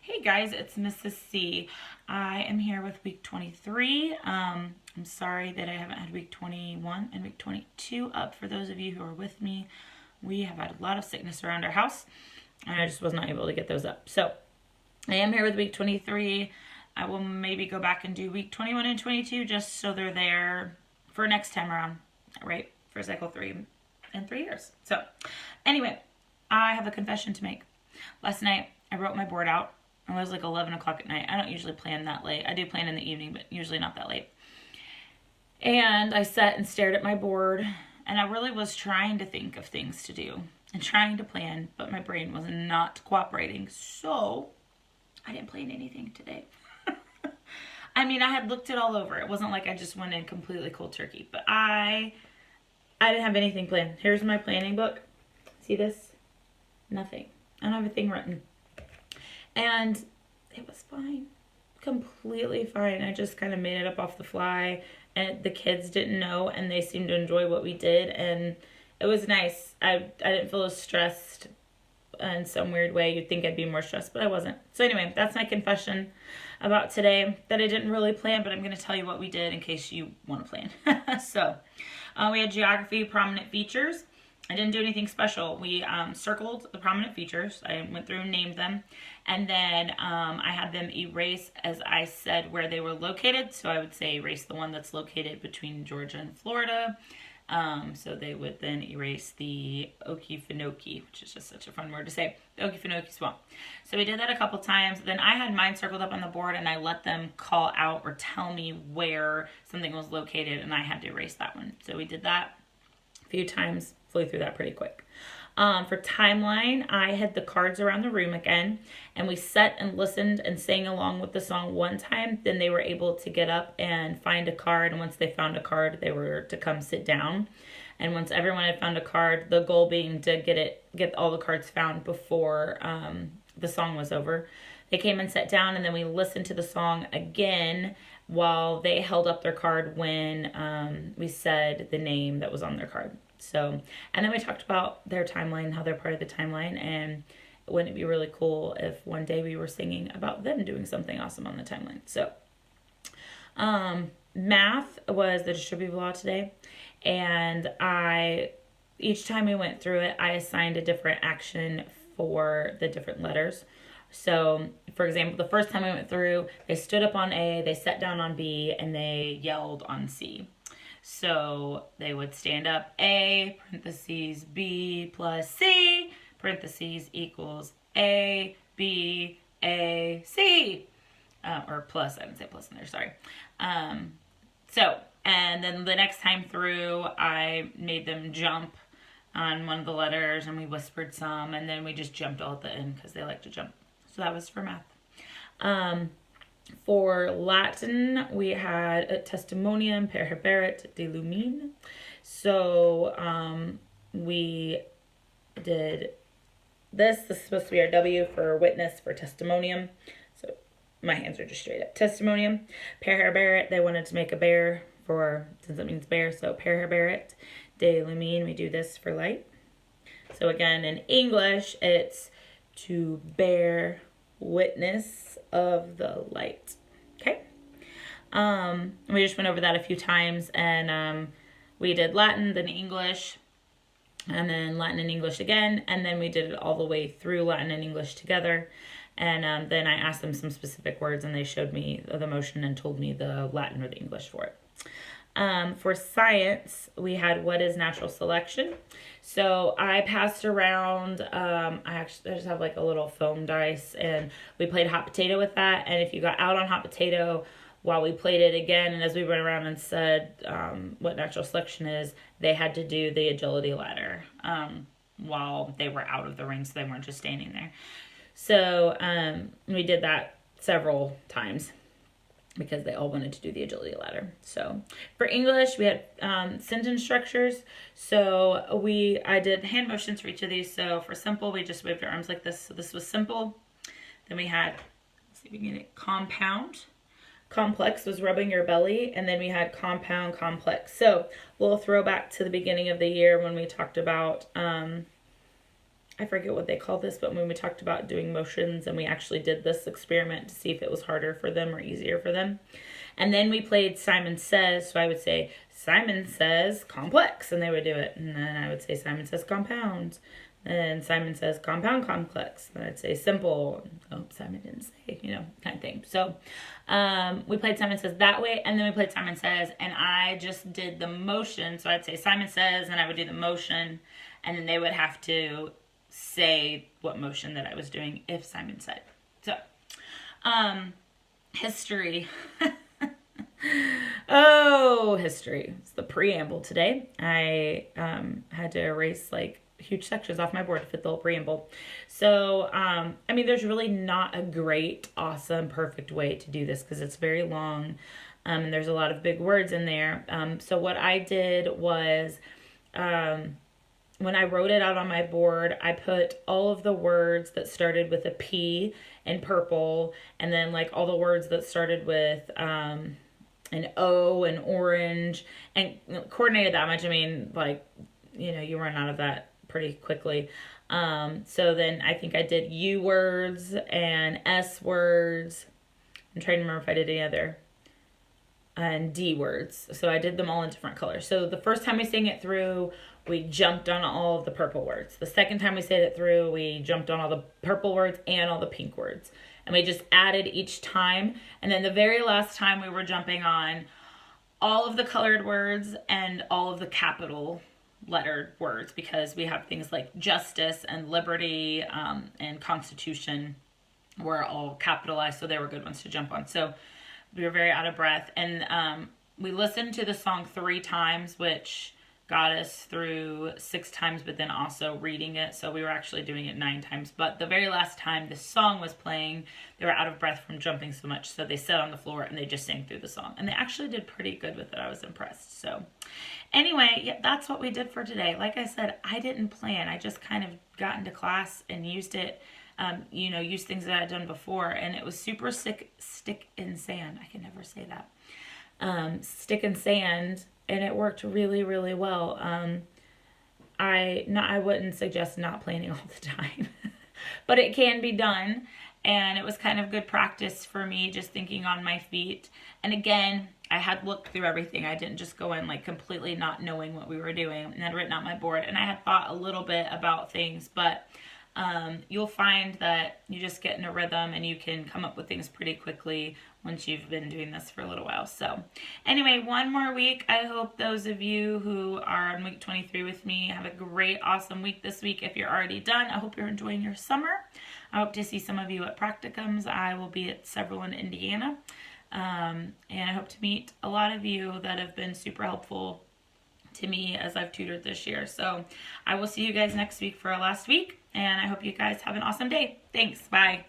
Hey guys, it's Mrs. C. I am here with week 23. I'm sorry that I haven't had week 21 and week 22 up for those of you who are with me. We have had a lot of sickness around our house and I just was not able to get those up. So I am here with week 23. I will maybe go back and do week 21 and 22 just so they're there for next time around, right? For cycle 3 in 3 years. So anyway, I have a confession to make. Last night I wrote my board out. It was like 11 o'clock at night. I don't usually plan that late. I do plan in the evening, but usually not that late. And I sat and stared at my board, and I really was trying to think of things to do and trying to plan, but my brain was not cooperating. So I didn't plan anything today. I mean, I had looked it all over. It wasn't like I just went in completely cold turkey, but I didn't have anything planned. Here's my planning book. See this? Nothing. I don't have a thing written. And it was fine. Completely fine. I just kind of made it up off the fly. And the kids didn't know, and they seemed to enjoy what we did. And it was nice. I didn't feel as stressed in some weird way. You'd think I'd be more stressed, but I wasn't. So anyway, that's my confession about today that I didn't really plan, but I'm going to tell you what we did in case you want to plan. So we had geography, prominent features. I didn't do anything special. We circled the prominent features. I went through and named them. And then I had them erase as I said where they were located. So I would say erase the one that's located between Georgia and Florida. So they would then erase the Okefenokee, which is just such a fun word to say, the Okefenokee Swamp. So we did that a couple times. Then I had mine circled up on the board and I let them call out or tell me where something was located and I had to erase that one. So we did that a few times. Flew through that pretty quick. For timeline, I had the cards around the room again, and we sat and listened and sang along with the song one time. Then they were able to get up and find a card, and once they found a card, they were to come sit down. And once everyone had found a card, the goal being to get all the cards found before the song was over. They came and sat down, and then we listened to the song again while they held up their card when we said the name that was on their card. So, and then we talked about their timeline, how they're part of the timeline, and wouldn't it be really cool if one day we were singing about them doing something awesome on the timeline. So, math was the distributive law today, and each time we went through it, I assigned a different action for the different letters. So, for example, the first time we went through, they stood up on A, they sat down on B, and they yelled on C. So they would stand up, A, parentheses, B plus C, parentheses equals A, B, A, C. Or plus, I didn't say plus in there, sorry. And then the next time through, I made them jump on one of the letters, and we whispered some, and then we just jumped all at the end because they like to jump. So that was for math. For Latin, we had a testimonium per haberet de lumine. So we did this. This is supposed to be our W for witness for testimonium. So my hands are just straight up. Testimonium. Per haberet, they wanted to make a bear since it means bear. So per haberet de lumine, we do this for light. So again, in English, it's to bear witness of the light. Okay. We just went over that a few times, and we did Latin, then English, and then Latin and English again, and then we did it all the way through Latin and English together. And then I asked them some specific words, and they showed me the motion and told me the Latin or the English for it. For science, we had what is natural selection. So I passed around, I just have like a little foam dice, and we played hot potato with that. And if you got out on hot potato while we played it again, and as we went around and said what natural selection is, they had to do the agility ladder while they were out of the ring, so they weren't just standing there. So we did that several times, because they all wanted to do the agility ladder. So for English, we had sentence structures. So I did hand motions for each of these. So for simple, we just waved our arms like this. So this was simple. Then we had, let's see if we can get it, compound. Complex was rubbing your belly. And then we had compound, complex. So we'll throw back to the beginning of the year when we talked about I forget what they call this, but when we talked about doing motions and we actually did this experiment to see if it was harder for them or easier for them. And then we played Simon Says, so I would say, Simon says complex, and they would do it. And then I would say, Simon says compound. And Simon says compound complex. And I'd say simple. Oh, Simon didn't say, kind of thing. So we played Simon Says that way, and then we played Simon Says, and I just did the motion. So I'd say Simon Says, and I would do the motion, and then they would have to say what motion that I was doing if Simon said. So, history. Oh, history. It's the preamble today. I had to erase like huge sections off my board to fit the whole preamble. So, there's really not a great, awesome, perfect way to do this because it's very long, and there's a lot of big words in there. So what I did was, when I wrote it out on my board, I put all of the words that started with a P in purple, and then like all the words that started with an O in orange, and coordinated that much. You run out of that pretty quickly. So then I think I did U words and S words. I'm trying to remember if I did any other. And D words. So I did them all in different colors. So the first time we sang it through, we jumped on all of the purple words. The second time we said it through, we jumped on all the purple words and all the pink words. And we just added each time. And then the very last time we were jumping on all of the colored words and all of the capital lettered words, because we have things like justice and liberty and constitution were all capitalized. So they were good ones to jump on. So we were very out of breath. And we listened to the song 3 times, which got us through 6 times, but then also reading it. So we were actually doing it 9 times. But the very last time the song was playing, they were out of breath from jumping so much. So they sat on the floor and they just sang through the song. And they actually did pretty good with it. I was impressed. So anyway, yeah, that's what we did for today. Like I said, I didn't plan. I just kind of got into class and used it. Use things that I'd done before, and it was super stick in sand. I can never say that. Stick in sand, and it worked really, really well. I wouldn't suggest not planning all the time, but it can be done, and it was kind of good practice for me, just thinking on my feet. And again, I had looked through everything. I didn't just go in like completely not knowing what we were doing, and I'd written out my board, and I had thought a little bit about things, but you'll find that you just get in a rhythm and you can come up with things pretty quickly once you've been doing this for a little while. So anyway, one more week. I hope those of you who are on week 23 with me have a great, awesome week this week. If you're already done, I hope you're enjoying your summer. I hope to see some of you at practicums. I will be at several in Indiana. And I hope to meet a lot of you that have been super helpful to me as I've tutored this year. So I will see you guys next week for our last week, and I hope you guys have an awesome day. Thanks. Bye.